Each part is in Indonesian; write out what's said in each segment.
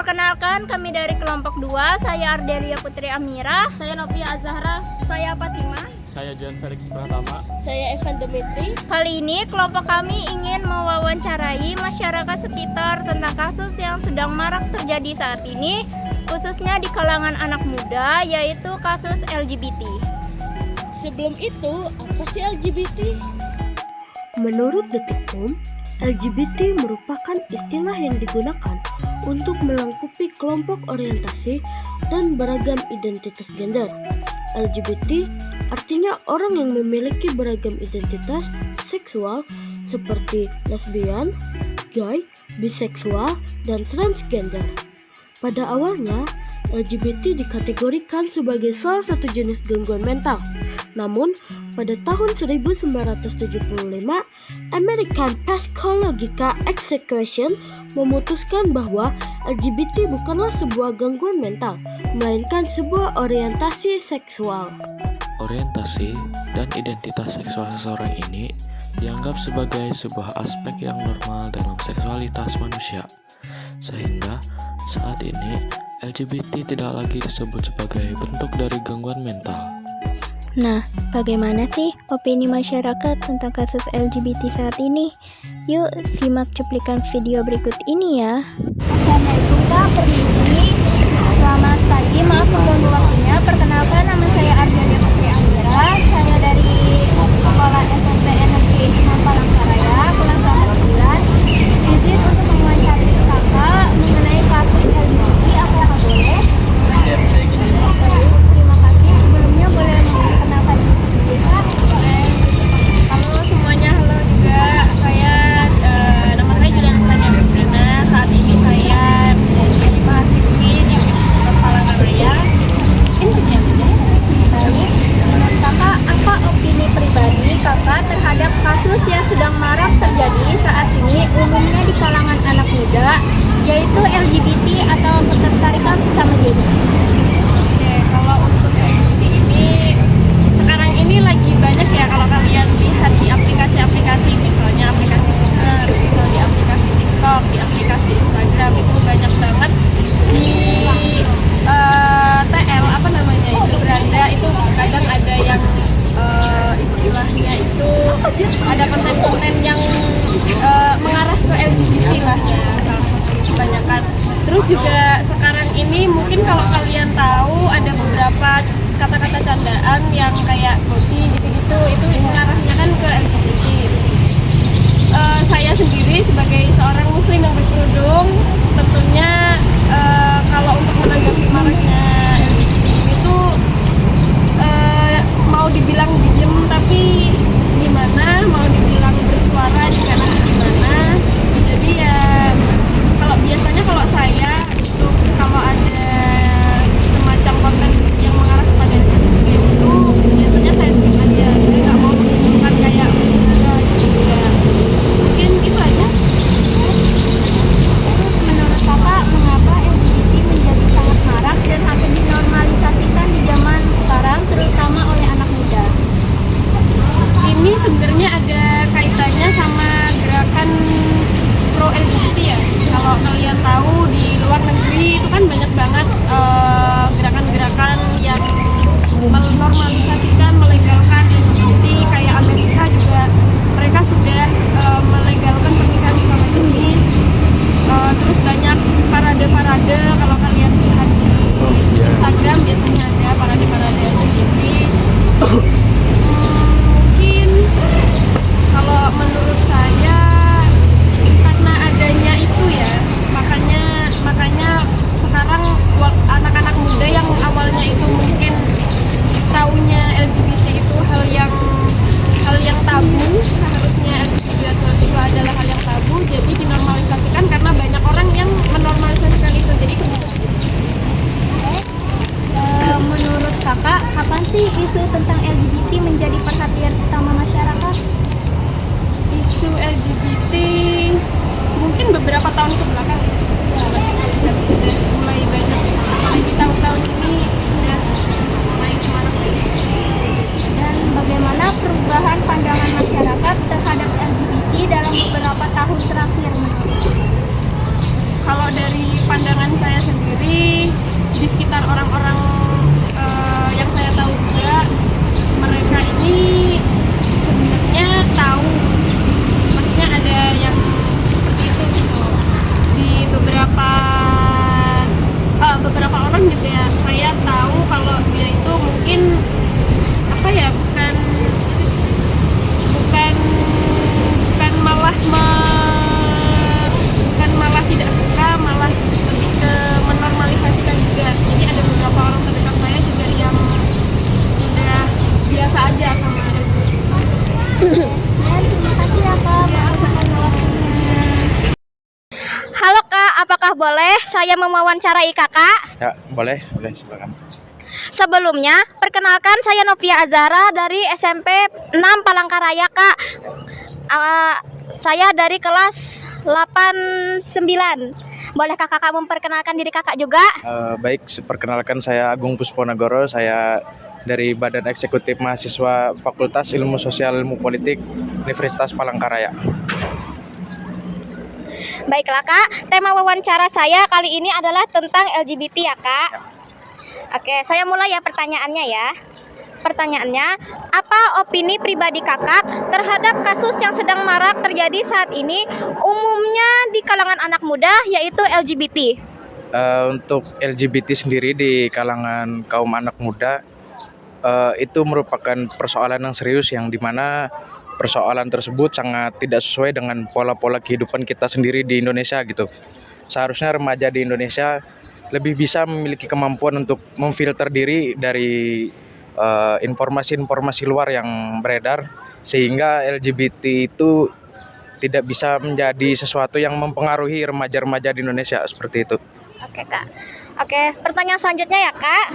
Perkenalkan, kami dari kelompok 2. Saya Ardelia Putri Amira. Saya Novia Azahra. Saya Fatima. Saya John Felix Pratama. Saya Evan Demetri. Kali ini kelompok kami ingin mewawancarai masyarakat sekitar tentang kasus yang sedang marak terjadi saat ini, khususnya di kalangan anak muda, yaitu kasus LGBT. Sebelum itu, apa sih LGBT? Menurut Detikcom, LGBT merupakan istilah yang digunakan untuk melengkapi kelompok orientasi dan beragam identitas gender. LGBT artinya orang yang memiliki beragam identitas seksual seperti lesbian, gay, biseksual, dan transgender. Pada awalnya, LGBT dikategorikan sebagai salah satu jenis gangguan mental. Namun, pada tahun 1975, American Psychological Association memutuskan bahwa LGBT bukanlah sebuah gangguan mental, melainkan sebuah orientasi seksual. Orientasi dan identitas seksual seseorang ini dianggap sebagai sebuah aspek yang normal dalam seksualitas manusia. Sehingga saat ini LGBT tidak lagi disebut sebagai bentuk dari gangguan mental. Nah, bagaimana sih opini masyarakat tentang kasus LGBT saat ini? Yuk, simak cuplikan video berikut ini ya. Assalamualaikum Kak, permisi. Selamat pagi, maaf mengganggu waktunya. Perkenalkan, nama saya Ardelia Putri Amira. Saya dari Sekolah SMP Negeri Islam Palangkaraya, kelas 9. Izin untuk mewawancarai kakak mengenai kasus LGBT, apakah boleh? Terima kasih. Sebelumnya boleh memperkenalkan diri Kak? Halo semuanya, halo juga. Nama saya Julian Sania Agustina. Saat ini saya menjadi mahasiswi di Universitas Palangkaraya. Ini sekian. Baik, menurut kakak, apa opini pribadi kakak terhadap kasus yang sedang marak terjadi saat ini, umumnya di kalangan anak muda, yaitu LGBT atau ketertarikan sesama jenis? Oke, kalau untuk LGBT ini sekarang ini lagi banyak ya, kalau kalian lihat di aplikasi-aplikasi, misalnya aplikasi Twitter, misalnya di aplikasi TikTok, di aplikasi Instagram, itu banyak banget di TL apa namanya itu beranda itu kadang ada yang istilahnya itu ada konten-konten yang mengarah ke LGBT lah ya, kebanyakan. Terus juga sekarang ini mungkin kalau kalian tahu ada beberapa kata-kata candaan yang kayak body gitu-gitu, itu mengarahnya kan ke LGBT. Saya sendiri sebagai seorang muslim yang berkerudung, tentunya kalau untuk menanggapi maraknya LGBT itu mau dibilang diem tapi gimana, mau dibilang bersuara juga gimana. Jadi ya biasanya kalau saya itu kalau ada semacam konten yang mengarah kepada LGBT itu biasanya saya skip aja, saya nggak mau menunjukkan kayak gimana gitu ya. Mungkin itu aja. Menurut kakak, mengapa LGBT menjadi sangat marak dan hampir dinormalisasikan di zaman sekarang, terutama oleh anak muda? Ini sebenarnya ada kaitannya sama gerakan pro LGBT ya. Kalau kalian tahu di luar negeri itu kan banyak banget gerakan-gerakan yang menormalisasikan, melegalkan LGBT. Kayak Amerika juga, mereka sudah melegalkan pernikahan sesama jenis. Terus banyak parade-parade, kalau kalian lihat di Instagram biasanya ada parade-parade LGBT. Mungkin kalau menurut saya karena adanya itu ya, makanya sekarang anak-anak muda yang awalnya itu mungkin taunya LGBT itu hal yang tabu, seharusnya LGBT itu adalah hal yang tabu, jadi dinormalisasikan karena banyak orang yang menormalisasikan itu, jadi Menurut kakak, kapan sih isu tentang LGBT menjadi perhatian utama masyarakat? isu LGBT mungkin beberapa tahun ke belakang sudah mulai banyak, apalagi tahun-tahun ini sudah mulai semarak lagi. Dan bagaimana perubahan pandangan masyarakat terhadap LGBT dalam beberapa tahun terakhir? Kalau dari pandangan saya sendiri, di sekitar orang-orang yang saya tahu juga, mereka ini sebenarnya tahu, maksudnya ada yang seperti itu gitu. Di beberapa orang juga saya tahu kalau dia itu mungkin apa ya, bukan malah tidak suka, malah lebih ke menormalisasikan juga. Jadi ada beberapa orang terdekat saya juga yang sudah biasa aja sama itu. Dan terima kasih ya Kak. Halo Kak, apakah boleh saya mewawancarai Kakak? Ya, boleh silakan. Sebelumnya, perkenalkan saya Novia Azara dari SMP 6 Palangkaraya Kak. Saya dari kelas 89. Bolehkah Kakak memperkenalkan diri Kakak juga? Baik, perkenalkan saya Agung Pusponegoro, saya dari Badan Eksekutif Mahasiswa Fakultas Ilmu Sosial Ilmu Politik Universitas Palangkaraya. Baiklah Kak, tema wawancara saya kali ini adalah tentang LGBT ya Kak. Oke, saya mulai ya pertanyaannya ya. Pertanyaannya, apa opini pribadi Kakak terhadap kasus yang sedang marak terjadi saat ini, umumnya di kalangan anak muda, yaitu LGBT? Untuk LGBT sendiri di kalangan kaum anak muda, itu merupakan persoalan yang serius, yang dimana persoalan tersebut sangat tidak sesuai dengan pola-pola kehidupan kita sendiri di Indonesia gitu. Seharusnya remaja di Indonesia lebih bisa memiliki kemampuan untuk memfilter diri dari informasi-informasi luar yang beredar, sehingga LGBT itu tidak bisa menjadi sesuatu yang mempengaruhi remaja-remaja di Indonesia seperti itu. Oke Kak. Oke, pertanyaan selanjutnya ya Kak.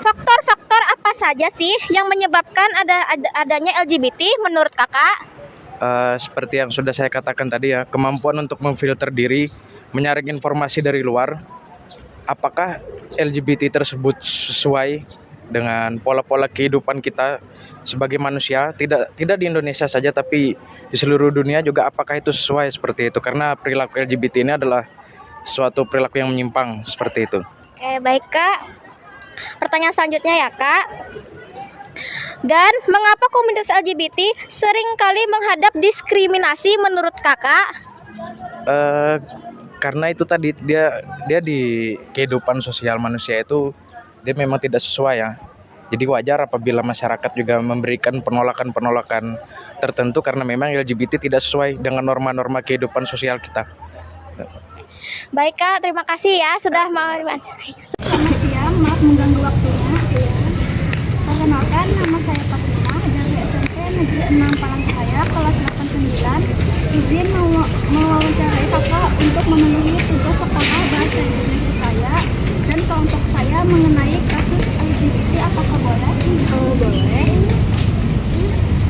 Faktor-faktor apa saja sih yang menyebabkan adanya LGBT menurut Kakak? Seperti yang sudah saya katakan tadi ya, kemampuan untuk memfilter diri, menyaring informasi dari luar. Apakah LGBT tersebut sesuai dengan pola-pola kehidupan kita sebagai manusia, tidak di Indonesia saja tapi di seluruh dunia juga, apakah itu sesuai seperti itu, karena perilaku LGBT ini adalah suatu perilaku yang menyimpang seperti itu. Oke, baik Kak. Pertanyaan selanjutnya ya Kak. Dan mengapa komunitas LGBT seringkali menghadap diskriminasi menurut Kakak? Karena itu tadi, dia di kehidupan sosial manusia itu dia memang tidak sesuai ya. Jadi wajar apabila masyarakat juga memberikan penolakan tertentu karena memang LGBT tidak sesuai dengan norma-norma kehidupan sosial kita. Baik Kak, terima kasih ya sudah mau diwawancara. Selamat siang, maaf mengganggu waktunya. Perkenalkan, nama saya Fatima dari SMP Negeri 6 Palangkaraya kelas 89. Izin mewawancarai Kakak untuk memenuhi tugas sekolah bahasa Indonesia saya dan kelompok saya mengenai kasus LGBT. Apakah boleh? Boleh.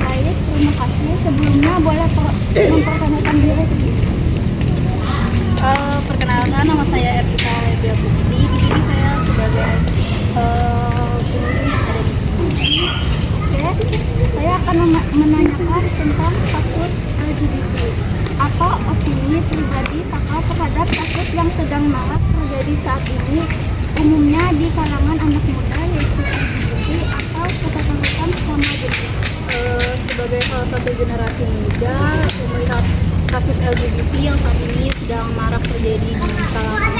Baik, terima kasih. Sebelumnya boleh memperkenalkan diri? Perkenalkan, nama saya Ervita Lebia Putri. Di sini saya sebagai pengunjung yang ada di sini. Oke, saya akan menanyakan tentang kasus LGBT. Apa opini pribadi Kakak terhadap kasus yang sedang marak terjadi saat ini, umumnya di kalangan anak muda, yaitu LGBT atau kekerasan sama jenis? Sebagai salah satu generasi muda, melihat kasus LGBT yang saat ini sedang marak terjadi di kalangan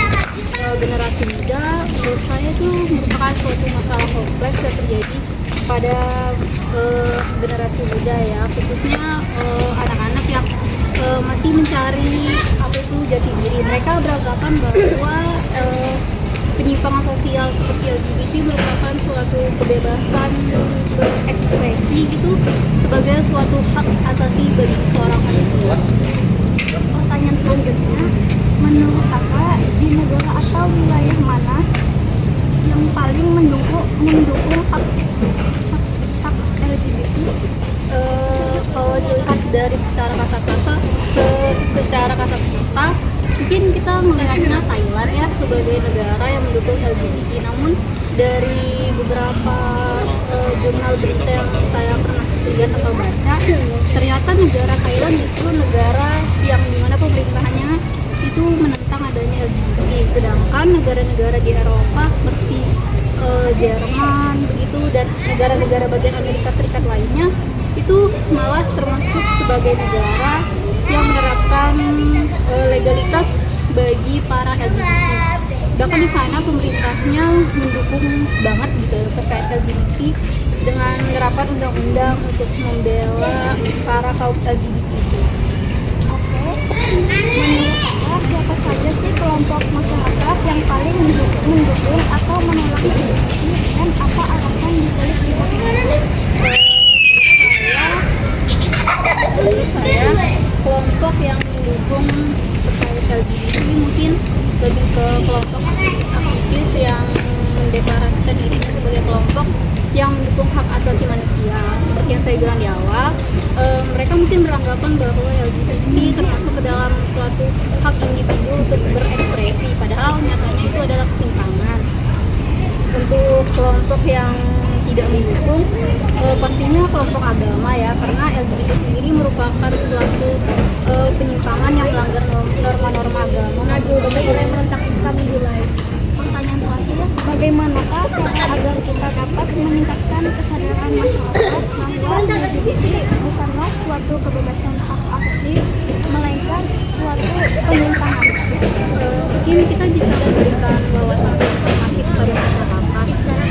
generasi muda, menurut saya itu merupakan suatu masalah kompleks yang terjadi pada generasi muda ya, khususnya anak-anak yang masih mencari apa itu jati diri. Mereka beranggapan bahwa penyimpangan sosial seperti LGBT merupakan suatu kebebasan berekspresi gitu, sebagai suatu hak asasi bagi seorang manusia. Pertanyaan selanjutnya, menurut Kakak di negara atau wilayah mana yang paling mendukung hak LGBT? Kalau dilihat dari secara kasat mata, mungkin kita melihatnya Thailand ya sebagai negara yang mendukung LGBT. Namun dari beberapa jurnal berita yang saya pernah lihat atau baca, ternyata negara Thailand itu negara yang dimana pemerintahnya itu menentang adanya LGBT. Sedangkan negara-negara di Eropa seperti Jerman begitu dan negara-negara bagian Amerika Serikat lainnya itu malah termasuk sebagai negara yang menerapkan legalitas bagi para LGBT. Bahkan di sana pemerintahnya mendukung banget gitu terkait LGBT dengan menerapkan undang-undang untuk membela para kaum LGBT itu. Oke, menurut kakak siapa saja sih kelompok masyarakat yang paling mendukung atau menolak LGBT dan apa alasan ditulis di buku? Menurut saya kelompok yang mendukung terkait LGBT mungkin lebih ke kelompok aktivis yang mendeklarasikan dirinya sebagai kelompok yang mendukung hak asasi manusia. Seperti yang saya bilang di awal, mereka mungkin beranggapan bahwa LGBT termasuk ke dalam suatu hak individu untuk berekspresi, padahal nyatanya itu adalah kesimpangan. Untuk kelompok yang tidak mendukung, pastinya kelompok agama ya, karena LGBT sendiri merupakan suatu penyimpangan yang melanggar norma-norma agama. Bagaimana menentang kami mulai? Pertanyaan terakhir, bagaimanakah cara agar kita dapat meningkatkan kesadaran masyarakat bahwa LGBT bukanlah suatu kebebasan hak asasi, melainkan suatu penyimpangan? Mungkin kita bisa memberikan wawasan informasi kepada masyarakat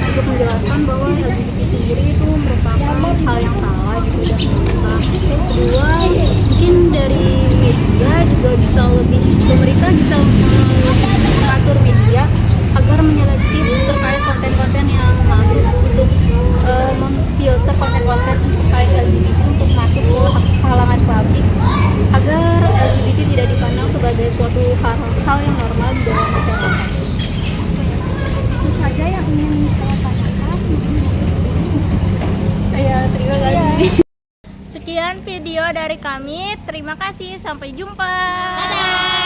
untuk menjelaskan bahwa LGBT sendiri itu merupakan hal yang salah gitu dan pemerintah. Kedua, mungkin dari media juga bisa lebih, pemerintah bisa mengatur media agar menyelektif terkait konten-konten yang masuk untuk memfilter konten-konten terkait LGBT untuk masuk ke halaman publik agar LGBT tidak dipandang sebagai suatu hal yang normal di dalam masyarakat. Itu saja yang ingin saya tanyakan. Ya, terima kasih. Sekian video dari kami. Terima kasih. Sampai jumpa. Dadah.